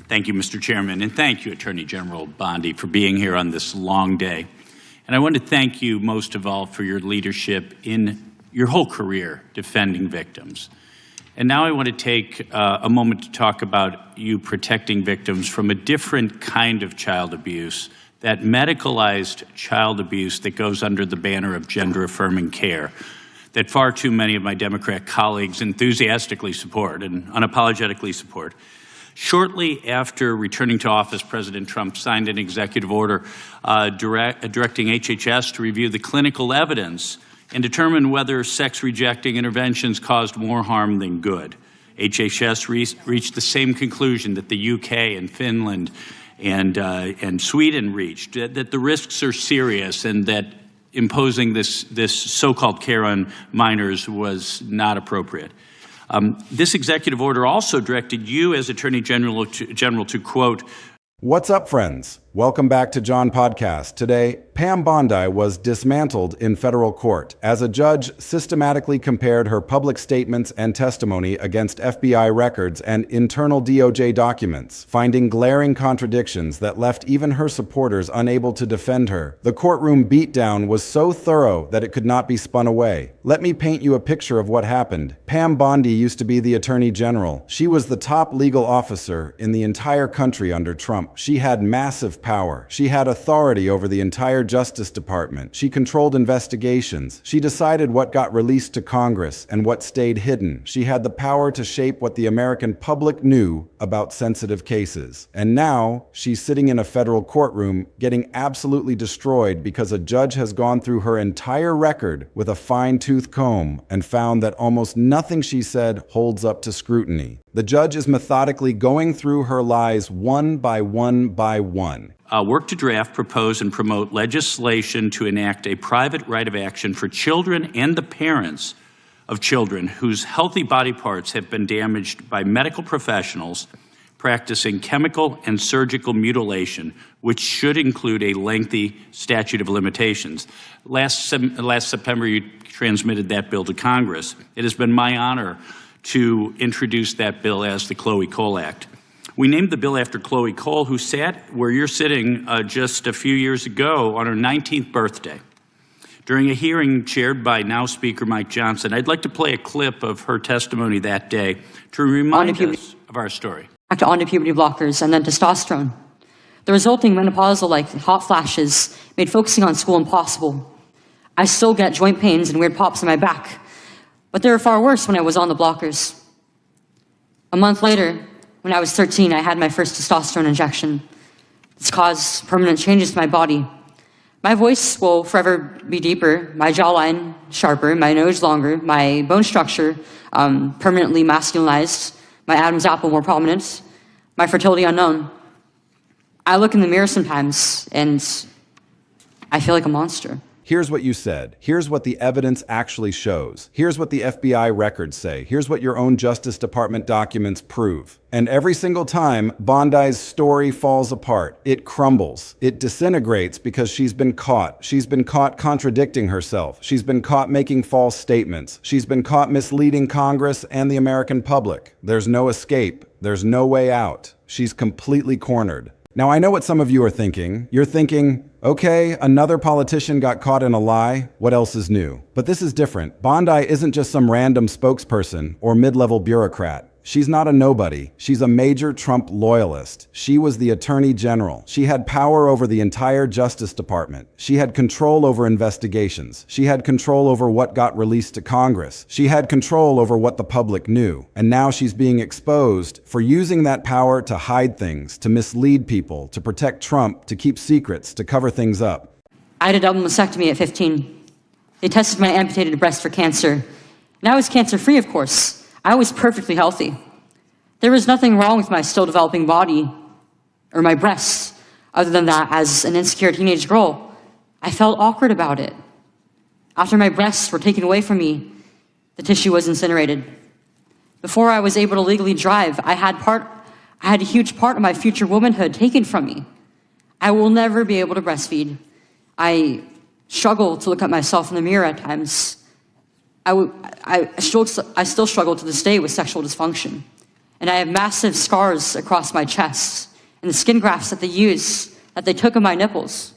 Thank you, Mr. Chairman, and thank you, Attorney General Bondi, for being here on this long day. And I want to thank you most of all for your leadership in your whole career defending victims. And now I want to take a moment to talk about you protecting victims from a different kind of child abuse, that medicalized child abuse that goes under the banner of gender-affirming care, that far too many of my Democrat colleagues enthusiastically support and unapologetically support. Shortly after returning to office, President Trump signed an executive order directing HHS to review the clinical evidence and determine whether sex-rejecting interventions caused more harm than good. HHS reached the same conclusion that the UK and Finland and Sweden reached, that the risks are serious and that imposing this so-called care on minors was not appropriate. This executive order also directed you as Attorney General to quote, "What's up, friends? Welcome back to John Podcast. Today, Pam Bondi was dismantled in federal court as a judge systematically compared her public statements and testimony against FBI records and internal DOJ documents, finding glaring contradictions that left even her supporters unable to defend her. The courtroom beatdown was so thorough that it could not be spun away. Let me paint you a picture of what happened. Pam Bondi used to be the Attorney General. She was the top legal officer in the entire country under Trump. She had massive power. She had authority over the entire Justice Department. She controlled investigations. She decided what got released to Congress and what stayed hidden. She had the power to shape what the American public knew about sensitive cases. And now she's sitting in a federal courtroom getting absolutely destroyed because a judge has gone through her entire record with a fine-tooth comb and found that almost nothing she said holds up to scrutiny. The judge is methodically going through her lies one by one by one. Work to draft, propose, and promote legislation to enact a private right of action for children and the parents of children whose healthy body parts have been damaged by medical professionals practicing chemical and surgical mutilation, which should include a lengthy statute of limitations. Last September, you transmitted that bill to Congress. It has been my honor to introduce that bill as the Chloe Cole Act. We named the bill after Chloe Cole, who sat where you're sitting just a few years ago on her 19th birthday. During a hearing chaired by now Speaker Mike Johnson, I'd like to play a clip of her testimony that day to remind us of our story. On to puberty blockers and then testosterone. The resulting menopausal-like hot flashes made focusing on school impossible. I still get joint pains and weird pops in my back, but they were far worse when I was on the blockers. A month later, when I was 13, I had my first testosterone injection. This caused permanent changes to my body. My voice will forever be deeper, my jawline sharper, my nose longer, my bone structure permanently masculinized, my Adam's apple more prominent, my fertility unknown. I look in the mirror sometimes and I feel like a monster. Here's what you said. Here's what the evidence actually shows. Here's what the FBI records say. Here's what your own Justice Department documents prove. And every single time, Bondi's story falls apart. It crumbles. It disintegrates because she's been caught. She's been caught contradicting herself. She's been caught making false statements. She's been caught misleading Congress and the American public. There's no escape. There's no way out. She's completely cornered. Now, I know what some of you are thinking. You're thinking, okay, another politician got caught in a lie. What else is new? But this is different. Bondi isn't just some random spokesperson or mid-level bureaucrat. She's not a nobody. She's a major Trump loyalist. She was the Attorney General. She had power over the entire Justice Department. She had control over investigations. She had control over what got released to Congress. She had control over what the public knew. And now she's being exposed for using that power to hide things, to mislead people, to protect Trump, to keep secrets, to cover things up. I had a double mastectomy at 15. They tested my amputated breast for cancer. And I was cancer-free, of course. I was perfectly healthy. There was nothing wrong with my still developing body or my breasts, other than that, as an insecure teenage girl, I felt awkward about it. After my breasts were taken away from me, the tissue was incinerated. Before I was able to legally drive, I had a huge part of my future womanhood taken from me. I will never be able to breastfeed. I struggle to look at myself in the mirror at times. I still struggle to this day with sexual dysfunction. And I have massive scars across my chest. And the skin grafts that they took of my nipples,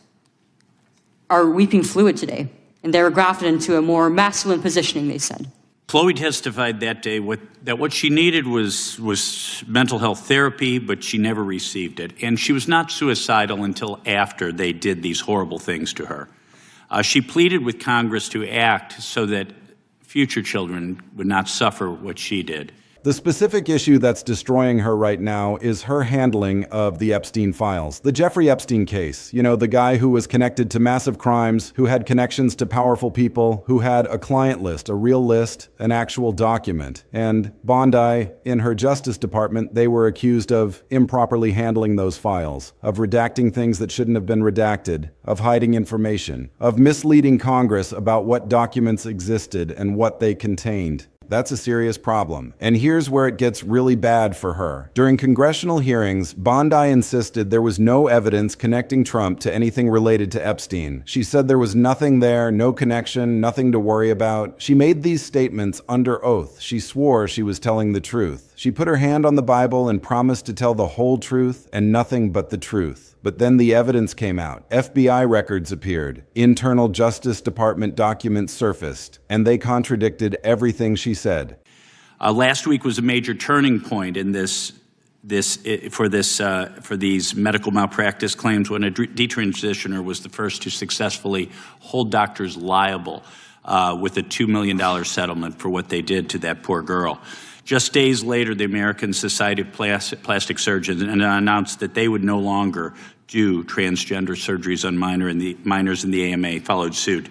are weeping fluid today. And they were grafted into a more masculine positioning, they said. Chloe testified that day that what she needed was mental health therapy, but she never received it. And she was not suicidal until after they did these horrible things to her. She pleaded with Congress to act so that future children would not suffer what she did. The specific issue that's destroying her right now is her handling of the Epstein files. The Jeffrey Epstein case, the guy who was connected to massive crimes, who had connections to powerful people, who had a client list, a real list, an actual document. And Bondi, in her Justice Department, they were accused of improperly handling those files, of redacting things that shouldn't have been redacted, of hiding information, of misleading Congress about what documents existed and what they contained. That's a serious problem. And here's where it gets really bad for her. During congressional hearings, Bondi insisted there was no evidence connecting Trump to anything related to Epstein. She said there was nothing there, no connection, nothing to worry about. She made these statements under oath. She swore she was telling the truth. She put her hand on the Bible and promised to tell the whole truth and nothing but the truth. But then the evidence came out. FBI records appeared. Internal Justice Department documents surfaced, and they contradicted everything she said. Last week was a major turning point in for these medical malpractice claims when a detransitioner was the first to successfully hold doctors liable with a $2 million settlement for what they did to that poor girl. Just days later, the American Society of Plastic Surgeons announced that they would no longer do transgender surgeries on minors, and the AMA followed suit.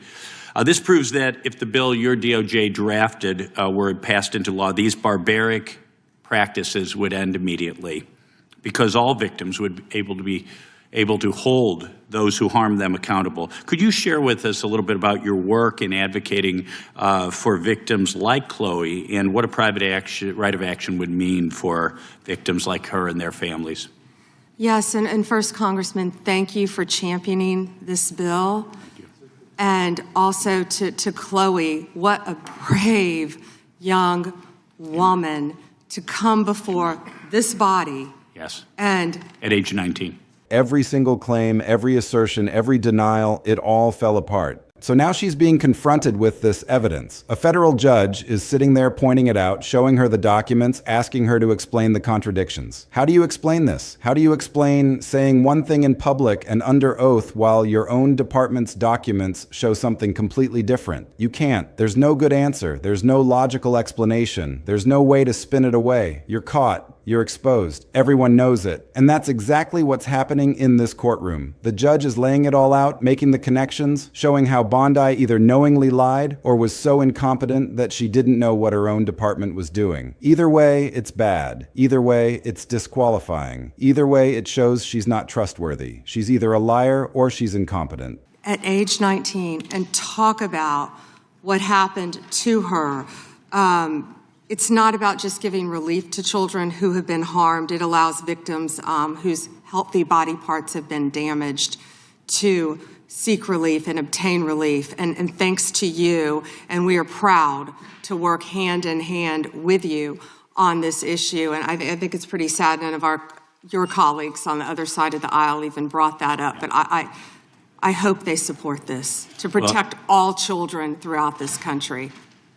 This proves that if the bill your DOJ drafted were passed into law, these barbaric practices would end immediately, because all victims would be able to hold those who harm them accountable. Could you share with us a little bit about your work in advocating for victims like Chloe and what a private right of action would mean for victims like her and their families? Yes, and first, Congressman, thank you for championing this bill. And also to Chloe, what a brave young woman to come before this body. Yes. And at age 19. Every single claim, every assertion, every denial, it all fell apart. So now she's being confronted with this evidence. A federal judge is sitting there pointing it out, showing her the documents, asking her to explain the contradictions. How do you explain this? How do you explain saying one thing in public and under oath while your own department's documents show something completely different? You can't. There's no good answer. There's no logical explanation. There's no way to spin it away. You're caught. You're exposed. Everyone knows it. And that's exactly what's happening in this courtroom. The judge is laying it all out, making the connections, showing how Bondi either knowingly lied or was so incompetent that she didn't know what her own department was doing. Either way, it's bad. Either way, it's disqualifying. Either way, it shows she's not trustworthy. She's either a liar or she's incompetent. at age 19, and talk about what happened to her. It's not about just giving relief to children who have been harmed. It allows victims whose healthy body parts have been damaged to seek relief and obtain relief. And thanks to you, and we are proud to work hand in hand with you on this issue. And I think it's pretty sad none of your colleagues on the other side of the aisle even brought that up. But I hope they support this to protect all children throughout this country.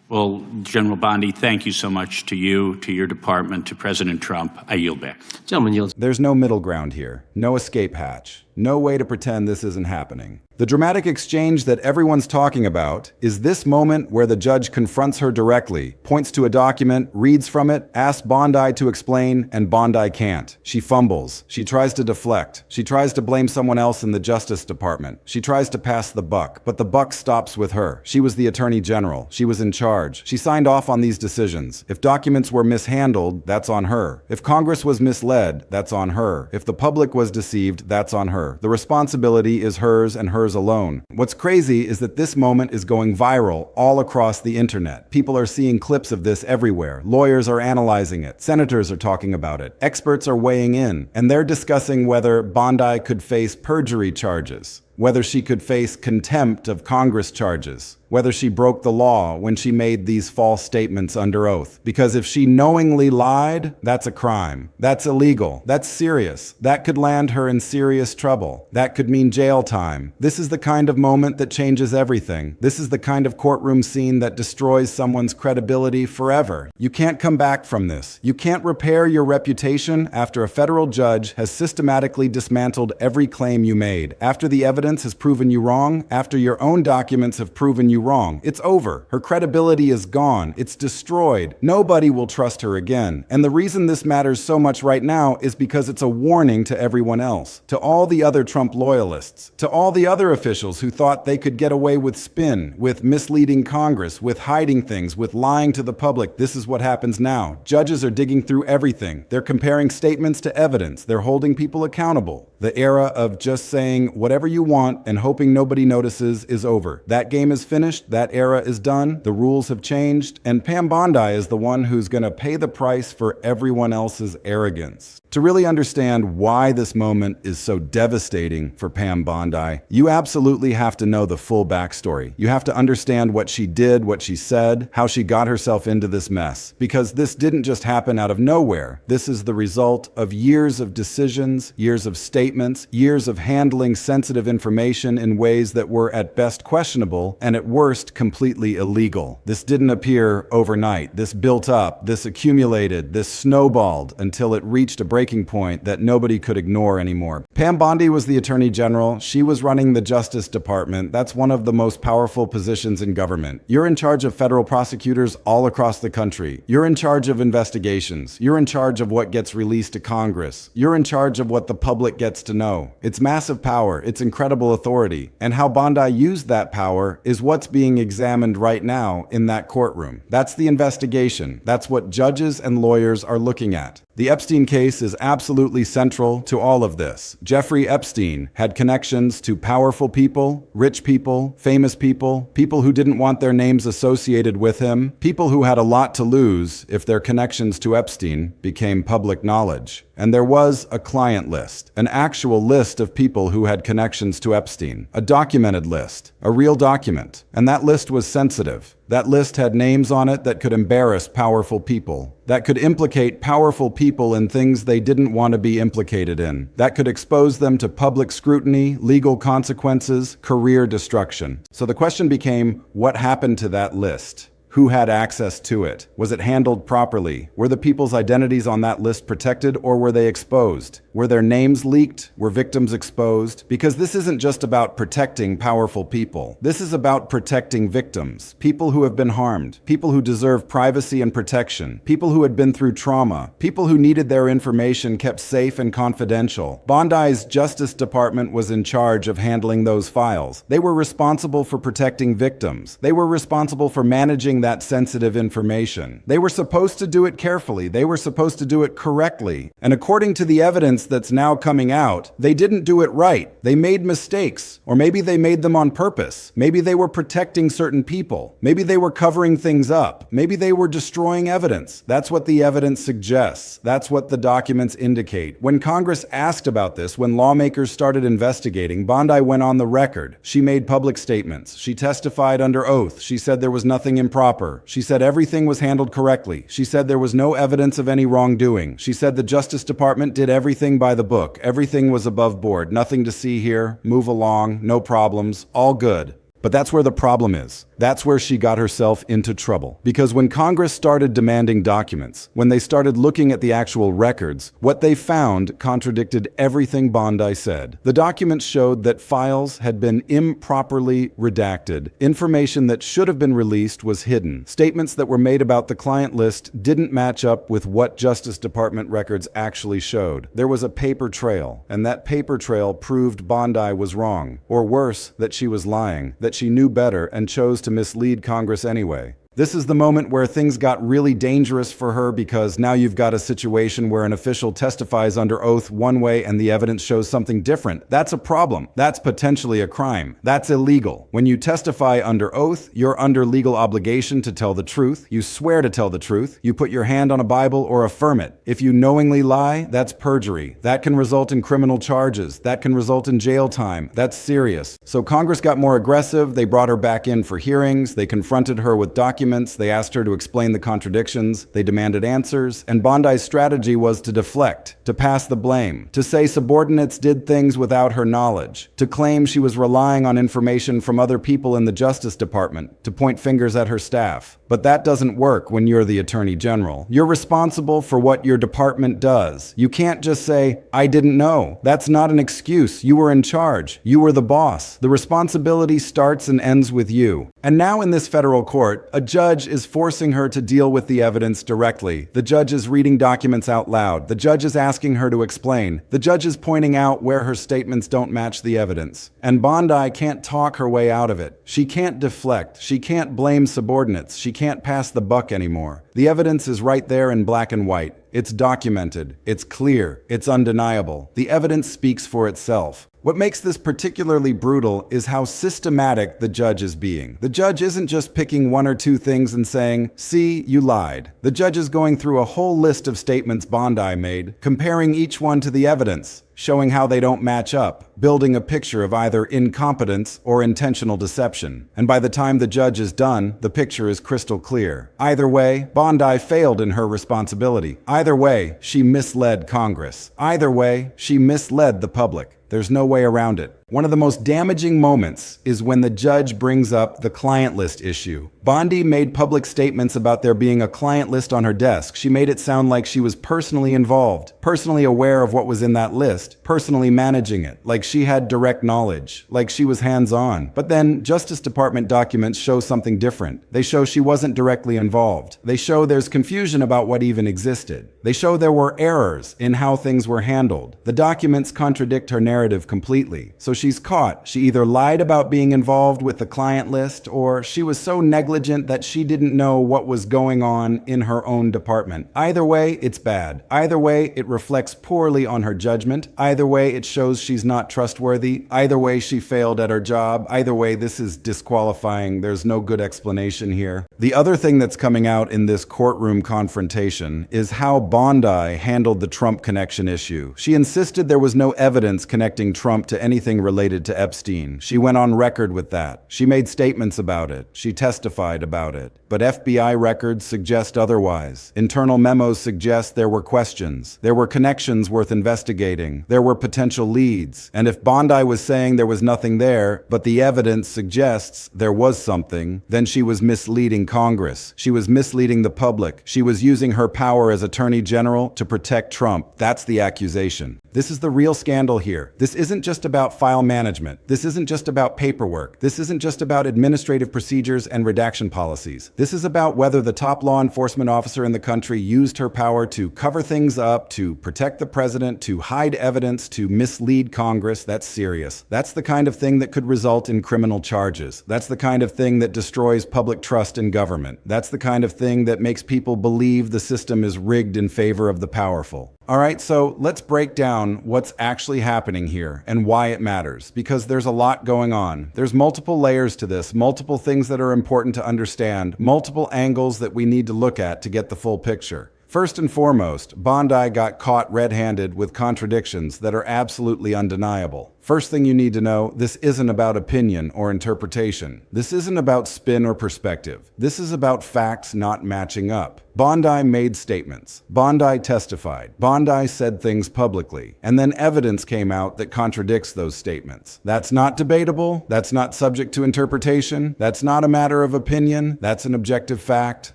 Well, General Bondi, thank you so much to you, to your department, to President Trump. I yield back. Gentleman yields. There's no middle ground here, no escape hatch, no way to pretend this isn't happening. The dramatic exchange that everyone's talking about is this moment where the judge confronts her directly, points to a document, reads from it, asks Bondi to explain, and Bondi can't. She fumbles. She tries to deflect. She tries to blame someone else in the Justice Department. She tries to pass the buck, but the buck stops with her. She was the Attorney General. She was in charge. She signed off on these decisions. If documents were mishandled, that's on her. If Congress was misled, that's on her. If the public was deceived, that's on her. The responsibility is hers and hers alone. What's crazy is that this moment is going viral all across the internet. People are seeing clips of this everywhere. Lawyers are analyzing it. Senators are talking about it. Experts are weighing in, and they're discussing whether Bondi could face perjury charges. whether she could face contempt of Congress charges, whether she broke the law when she made these false statements under oath. Because if she knowingly lied, that's a crime. That's illegal. That's serious. That could land her in serious trouble. That could mean jail time. This is the kind of moment that changes everything. This is the kind of courtroom scene that destroys someone's credibility forever. You can't come back from this. You can't repair your reputation after a federal judge has systematically dismantled every claim you made, after the evidence has proven you wrong, after your own documents have proven you wrong. It's over. Her credibility is gone. It's destroyed. Nobody will trust her again. And the reason this matters so much right now is because it's a warning to everyone else, to all the other Trump loyalists, to all the other officials who thought they could get away with spin, with misleading Congress, with hiding things, with lying to the public. This is what happens now. Judges are digging through everything. They're comparing statements to evidence. They're holding people accountable. The era of just saying whatever you want and hoping nobody notices is over. That game is finished. That era is done. The rules have changed. And Pam Bondi is the one who's going to pay the price for everyone else's arrogance. To really understand why this moment is so devastating for Pam Bondi, you absolutely have to know the full backstory. You have to understand what she did, what she said, how she got herself into this mess. Because this didn't just happen out of nowhere. This is the result of years of decisions, years of statements, years of handling sensitive information in ways that were at best questionable and at worst completely illegal. This didn't appear overnight. This built up, this accumulated, this snowballed until it reached a breaking point that nobody could ignore anymore. Pam Bondi was the Attorney General. She was running the Justice Department. That's one of the most powerful positions in government. You're in charge of federal prosecutors all across the country. You're in charge of investigations. You're in charge of what gets released to Congress. You're in charge of what the public gets to know. It's massive power. It's incredible authority. And how Bondi used that power is what's being examined right now in that courtroom. That's the investigation. That's what judges and lawyers are looking at. The Epstein case is absolutely central to all of this. Jeffrey Epstein had connections to powerful people, rich people, famous people, people who didn't want their names associated with him, people who had a lot to lose if their connections to Epstein became public knowledge. And there was a client list, an actual list of people who had connections to Epstein, a documented list, a real document. And that list was sensitive. That list had names on it that could embarrass powerful people, that could implicate powerful people in things they didn't want to be implicated in, that could expose them to public scrutiny, legal consequences, career destruction. So the question became, what happened to that list? Who had access to it? Was it handled properly? Were the people's identities on that list protected, or were they exposed? Were their names leaked? Were victims exposed? Because this isn't just about protecting powerful people. This is about protecting victims, people who have been harmed, people who deserve privacy and protection, people who had been through trauma, people who needed their information kept safe and confidential. Bondi's Justice Department was in charge of handling those files. They were responsible for protecting victims. They were responsible for managing that sensitive information. They were supposed to do it carefully. They were supposed to do it correctly. And according to the evidence that's now coming out, they didn't do it right. They made mistakes, or maybe they made them on purpose. Maybe they were protecting certain people. Maybe they were covering things up. Maybe they were destroying evidence. That's what the evidence suggests. That's what the documents indicate. When Congress asked about this, when lawmakers started investigating, Bondi went on the record. She made public statements. She testified under oath. She said there was nothing improper. She said everything was handled correctly. She said there was no evidence of any wrongdoing. She said the Justice Department did everything by the book. Everything was above board. Nothing to see here. Move along. No problems. All good. But that's where the problem is. That's where she got herself into trouble. Because when Congress started demanding documents, when they started looking at the actual records, what they found contradicted everything Bondi said. The documents showed that files had been improperly redacted. Information that should have been released was hidden. Statements that were made about the client list didn't match up with what Justice Department records actually showed. There was a paper trail, and that paper trail proved Bondi was wrong. Or worse, that she was lying, that she knew better and chose to mislead Congress anyway. This is the moment where things got really dangerous for her, because now you've got a situation where an official testifies under oath one way and the evidence shows something different. That's a problem. That's potentially a crime. That's illegal. When you testify under oath, you're under legal obligation to tell the truth. You swear to tell the truth. You put your hand on a Bible or affirm it. If you knowingly lie, that's perjury. That can result in criminal charges. That can result in jail time. That's serious. So Congress got more aggressive. They brought her back in for hearings. They confronted her with documents. They asked her to explain the contradictions. They demanded answers. And Bondi's strategy was to deflect, to pass the blame, to say subordinates did things without her knowledge, to claim she was relying on information from other people in the Justice Department, to point fingers at her staff. But that doesn't work when you're the Attorney General. You're responsible for what your department does. You can't just say, "I didn't know." That's not an excuse. You were in charge. You were the boss. The responsibility starts and ends with you. And now in this federal court, a judge is forcing her to deal with the evidence directly. The judge is reading documents out loud. The judge is asking her to explain. The judge is pointing out where her statements don't match the evidence. And Bondi can't talk her way out of it. She can't deflect. She can't blame subordinates. She can't pass the buck anymore. The evidence is right there in black and white. It's documented. It's clear. It's undeniable. The evidence speaks for itself. What makes this particularly brutal is how systematic the judge is being. The judge isn't just picking one or two things and saying, "See, you lied." The judge is going through a whole list of statements Bondi made, comparing each one to the evidence, showing how they don't match up, building a picture of either incompetence or intentional deception. And by the time the judge is done, the picture is crystal clear. Either way, Bondi failed in her responsibility. Either way, she misled Congress. Either way, she misled the public. There's no way around it. One of the most damaging moments is when the judge brings up the client list issue. Bondi made public statements about there being a client list on her desk. She made it sound like she was personally involved, personally aware of what was in that list, personally managing it, like she had direct knowledge, like she was hands-on. But then Justice Department documents show something different. They show she wasn't directly involved. They show there's confusion about what even existed. They show there were errors in how things were handled. The documents contradict her narrative completely. So she's caught. She either lied about being involved with the client list, or she was so negligent that she didn't know what was going on in her own department. Either way, it's bad. Either way, it reflects poorly on her judgment. Either way, it shows she's not trustworthy. Either way, she failed at her job. Either way, this is disqualifying. There's no good explanation here. The other thing that's coming out in this courtroom confrontation is how Bondi handled the Trump connection issue. She insisted there was no evidence connecting Trump to anything related to Epstein. She went on record with that. She made statements about it. She testified about it. But FBI records suggest otherwise. Internal memos suggest there were questions. There were connections worth investigating. There were potential leads. And if Bondi was saying there was nothing there, but the evidence suggests there was something, then she was misleading Congress. She was misleading the public. She was using her power as Attorney General to protect Trump. That's the accusation. This is the real scandal here. This isn't just about file management. This isn't just about paperwork. This isn't just about administrative procedures and redaction policies. This is about whether the top law enforcement officer in the country used her power to cover things up, to protect the president, to hide evidence, to mislead Congress. That's serious. That's the kind of thing that could result in criminal charges. That's the kind of thing that destroys public trust in government. That's the kind of thing that makes people believe the system is rigged in favor of the powerful. All right, so let's break down what's actually happening here and why it matters, because there's a lot going on. There's multiple layers to this, multiple things that are important to understand, multiple angles that we need to look at to get the full picture. First and foremost, Bondi got caught red-handed with contradictions that are absolutely undeniable. First thing you need to know, this isn't about opinion or interpretation. This isn't about spin or perspective. This is about facts not matching up. Bondi made statements. Bondi testified. Bondi said things publicly. And then evidence came out that contradicts those statements. That's not debatable. That's not subject to interpretation. That's not a matter of opinion. That's an objective fact.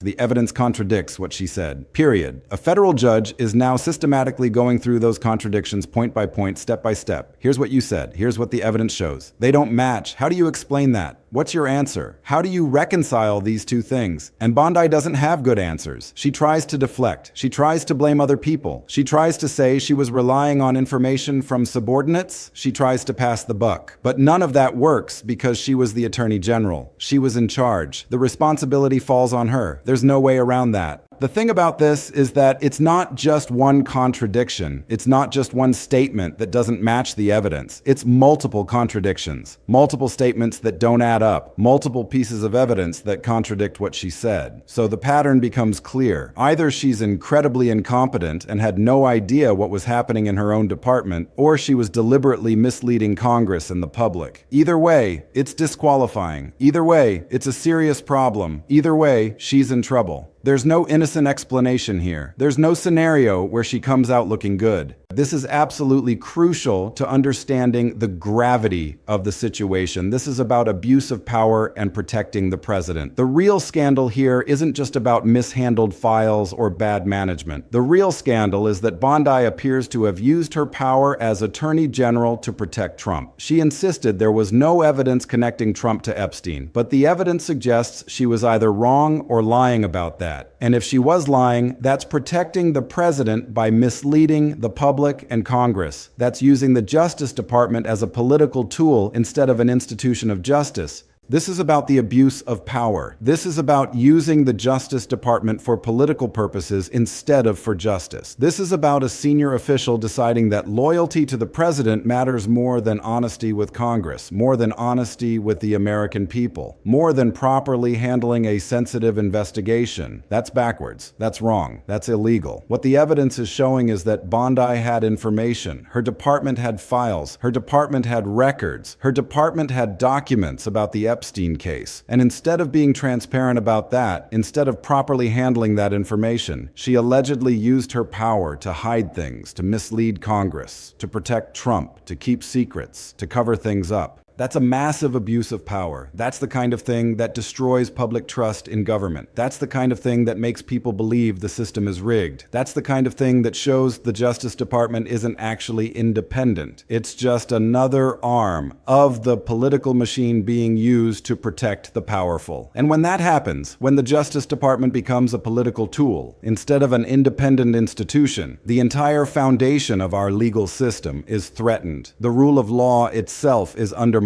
The evidence contradicts what she said. Period. A federal judge is now systematically going through those contradictions point by point, step by step. Here's what you said. Here's what the evidence shows. They don't match. How do you explain that? What's your answer? How do you reconcile these two things? And Bondi doesn't have good answers. answers. She tries to deflect. She tries to blame other people. She tries to say she was relying on information from subordinates. She tries to pass the buck. But none of that works because she was the Attorney General. She was in charge. The responsibility falls on her. There's no way around that. The thing about this is that it's not just one contradiction. It's not just one statement that doesn't match the evidence. It's multiple contradictions, multiple statements that don't add up, multiple pieces of evidence that contradict what she said. So the pattern becomes clear. Either she's incredibly incompetent and had no idea what was happening in her own department, or she was deliberately misleading Congress and the public. Either way, it's disqualifying. Either way, it's a serious problem. Either way, she's in trouble. There's no innocent explanation here. There's no scenario where she comes out looking good. This is absolutely crucial to understanding the gravity of the situation. This is about abuse of power and protecting the president. The real scandal here isn't just about mishandled files or bad management. The real scandal is that Bondi appears to have used her power as Attorney General to protect Trump. She insisted there was no evidence connecting Trump to Epstein, but the evidence suggests she was either wrong or lying about that. And if she was lying, that's protecting the president by misleading the public and Congress. That's using the Justice Department as a political tool instead of an institution of justice. This is about the abuse of power. This is about using the Justice Department for political purposes instead of for justice. This is about a senior official deciding that loyalty to the president matters more than honesty with Congress, more than honesty with the American people, more than properly handling a sensitive investigation. That's backwards. That's wrong. That's illegal. What the evidence is showing is that Bondi had information. Her department had files. Her department had records. Her department had documents about the Epstein case. And instead of being transparent about that, instead of properly handling that information, she allegedly used her power to hide things, to mislead Congress, to protect Trump, to keep secrets, to cover things up. That's a massive abuse of power. That's the kind of thing that destroys public trust in government. That's the kind of thing that makes people believe the system is rigged. That's the kind of thing that shows the Justice Department isn't actually independent. It's just another arm of the political machine being used to protect the powerful. And when that happens, when the Justice Department becomes a political tool instead of an independent institution, the entire foundation of our legal system is threatened. The rule of law itself is undermined.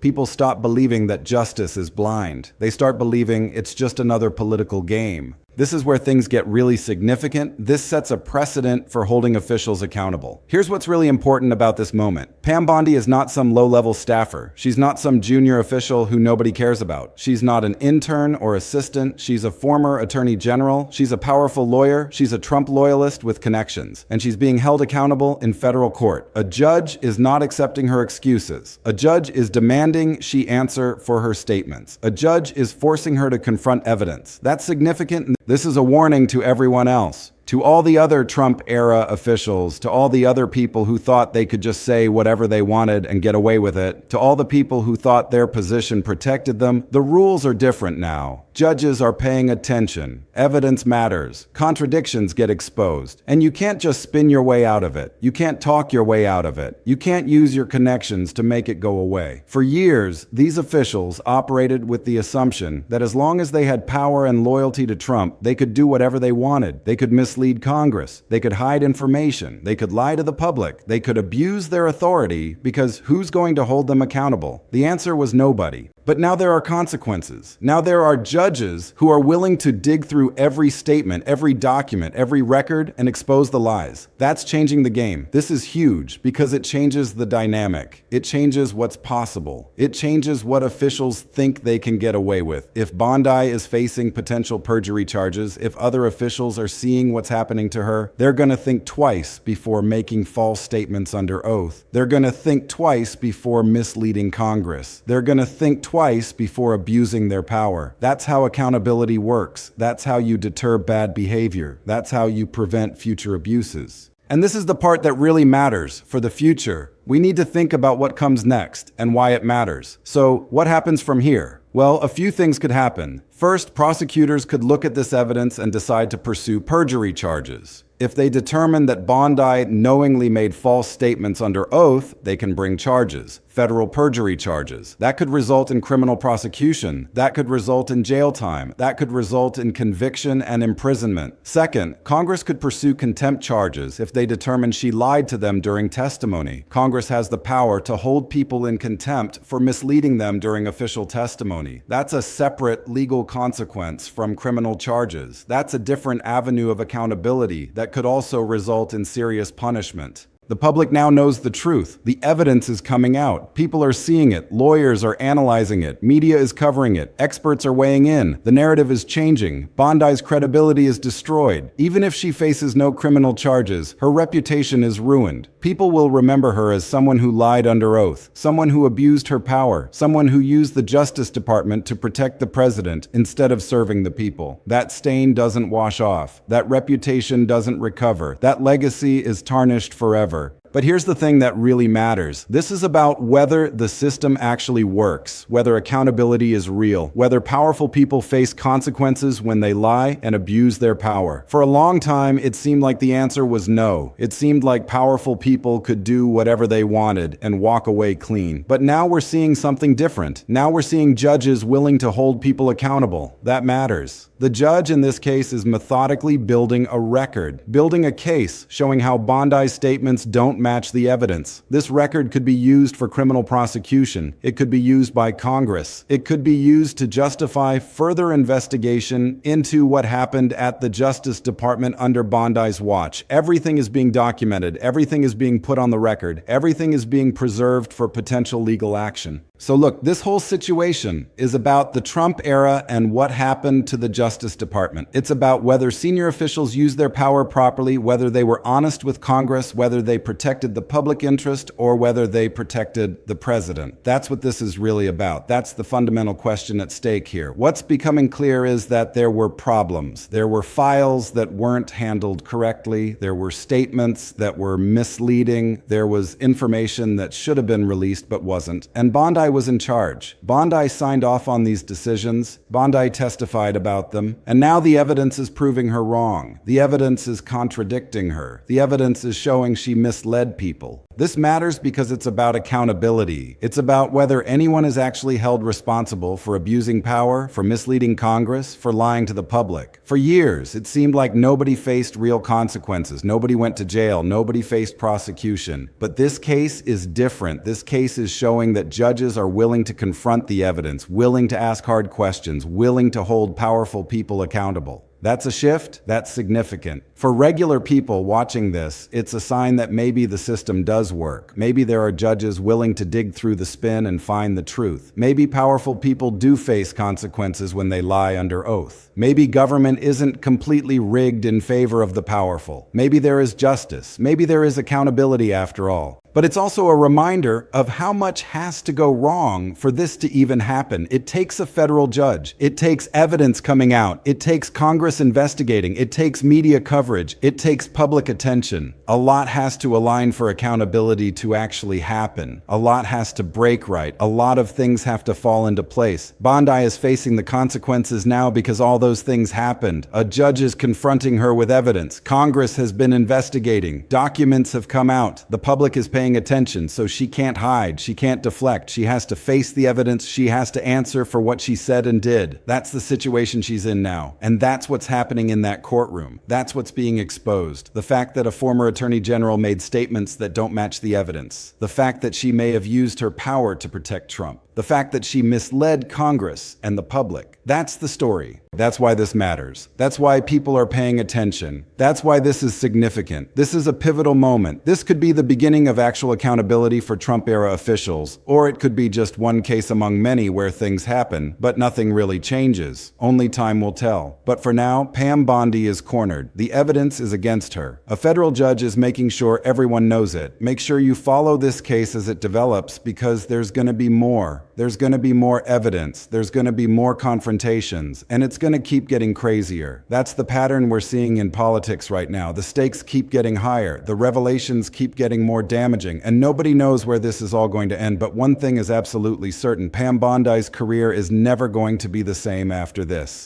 People stop believing that justice is blind. They start believing it's just another political game. This is where things get really significant. This sets a precedent for holding officials accountable. Here's what's really important about this moment. Pam Bondi is not some low-level staffer. She's not some junior official who nobody cares about. She's not an intern or assistant. She's a former attorney general. She's a powerful lawyer. She's a Trump loyalist with connections. And she's being held accountable in federal court. A judge is not accepting her excuses. A judge is demanding she answer for her statements. A judge is forcing her to confront evidence. That's significant. This is a warning to everyone else, to all the other Trump-era officials, to all the other people who thought they could just say whatever they wanted and get away with it, to all the people who thought their position protected them. The rules are different now. Judges are paying attention. Evidence matters. Contradictions get exposed. And you can't just spin your way out of it. You can't talk your way out of it. You can't use your connections to make it go away. For years, these officials operated with the assumption that as long as they had power and loyalty to Trump, they could do whatever they wanted. They could mislead Congress. They could hide information. They could lie to the public. They could abuse their authority because who's going to hold them accountable? The answer was nobody. But now there are consequences. Now there are judges who are willing to dig through every statement, every document, every record, and expose the lies. That's changing the game. This is huge because it changes the dynamic. It changes what's possible. It changes what officials think they can get away with. If Bondi is facing potential perjury charges, if other officials are seeing what's happening to her, they're going to think twice before making false statements under oath. They're going to think twice before misleading Congress. They're going to think twice before abusing their power. That's how accountability works. That's how you deter bad behavior. That's how you prevent future abuses. And this is the part that really matters for the future. We need to think about what comes next and why it matters. So, what happens from here? Well, a few things could happen. First, prosecutors could look at this evidence and decide to pursue perjury charges. If they determine that Bondi knowingly made false statements under oath, they can bring charges. federal perjury charges. That could result in criminal prosecution. That could result in jail time. That could result in conviction and imprisonment. Second, Congress could pursue contempt charges if they determine she lied to them during testimony. Congress has the power to hold people in contempt for misleading them during official testimony. That's a separate legal consequence from criminal charges. That's a different avenue of accountability that could also result in serious punishment. The public now knows the truth. The evidence is coming out. People are seeing it. Lawyers are analyzing it. Media is covering it. Experts are weighing in. The narrative is changing. Bondi's credibility is destroyed. Even if she faces no criminal charges, her reputation is ruined. People will remember her as someone who lied under oath, someone who abused her power, someone who used the Justice Department to protect the president instead of serving the people. That stain doesn't wash off. That reputation doesn't recover. That legacy is tarnished forever. But here's the thing that really matters. This is about whether the system actually works, whether accountability is real, whether powerful people face consequences when they lie and abuse their power. For a long time, it seemed like the answer was no. It seemed like powerful people could do whatever they wanted and walk away clean. But now we're seeing something different. Now we're seeing judges willing to hold people accountable. That matters. The judge in this case is methodically building a record, building a case showing how Bondi's statements don't match the evidence. This record could be used for criminal prosecution. It could be used by Congress. It could be used to justify further investigation into what happened at the Justice Department under Bondi's watch. Everything is being documented. Everything is being put on the record. Everything is being preserved for potential legal action. So look, this whole situation is about the Trump era and what happened to the Justice Department. It's about whether senior officials used their power properly, whether they were honest with Congress, whether they protected the public interest, or whether they protected the president. That's what this is really about. That's the fundamental question at stake here. What's becoming clear is that there were problems. There were files that weren't handled correctly. There were statements that were misleading. There was information that should have been released but wasn't. And Bondi was in charge. Bondi signed off on these decisions. Bondi testified about them. And now the evidence is proving her wrong. The evidence is contradicting her. The evidence is showing she misled people. This matters because it's about accountability. It's about whether anyone is actually held responsible for abusing power, for misleading Congress, for lying to the public. For years, it seemed like nobody faced real consequences. Nobody went to jail. Nobody faced prosecution. But this case is different. This case is showing that judges are willing to confront the evidence, willing to ask hard questions, willing to hold powerful people accountable. That's a shift. That's significant. For regular people watching this, it's a sign that maybe the system does work. Maybe there are judges willing to dig through the spin and find the truth. Maybe powerful people do face consequences when they lie under oath. Maybe government isn't completely rigged in favor of the powerful. Maybe there is justice. Maybe there is accountability after all. But it's also a reminder of how much has to go wrong for this to even happen. It takes a federal judge. It takes evidence coming out. It takes Congress investigating. It takes media coverage. It takes public attention. A lot has to align for accountability to actually happen. A lot has to break right. A lot of things have to fall into place. Bondi is facing the consequences now because all those things happened. A judge is confronting her with evidence. Congress has been investigating. Documents have come out. The public is paying attention, so she can't hide. She can't deflect. She has to face the evidence. She has to answer for what she said and did. That's the situation she's in now. And that's what's happening in that courtroom. That's what's being exposed. The fact that a former attorney general made statements that don't match the evidence. The fact that she may have used her power to protect Trump. The fact that she misled Congress and the public. That's the story. That's why this matters. That's why people are paying attention. That's why this is significant. This is a pivotal moment. This could be the beginning of actual accountability for Trump-era officials, or it could be just one case among many where things happen, but nothing really changes. Only time will tell. But for now, Pam Bondi is cornered. The evidence is against her. A federal judge is making sure everyone knows it. Make sure you follow this case as it develops, because there's going to be more. There's going to be more evidence. There's going to be more confrontations, and it's going to keep getting crazier. That's the pattern we're seeing in politics right now. The stakes keep getting higher. The revelations keep getting more damaging, and nobody knows where this is all going to end. But one thing is absolutely certain. Pam Bondi's career is never going to be the same after this.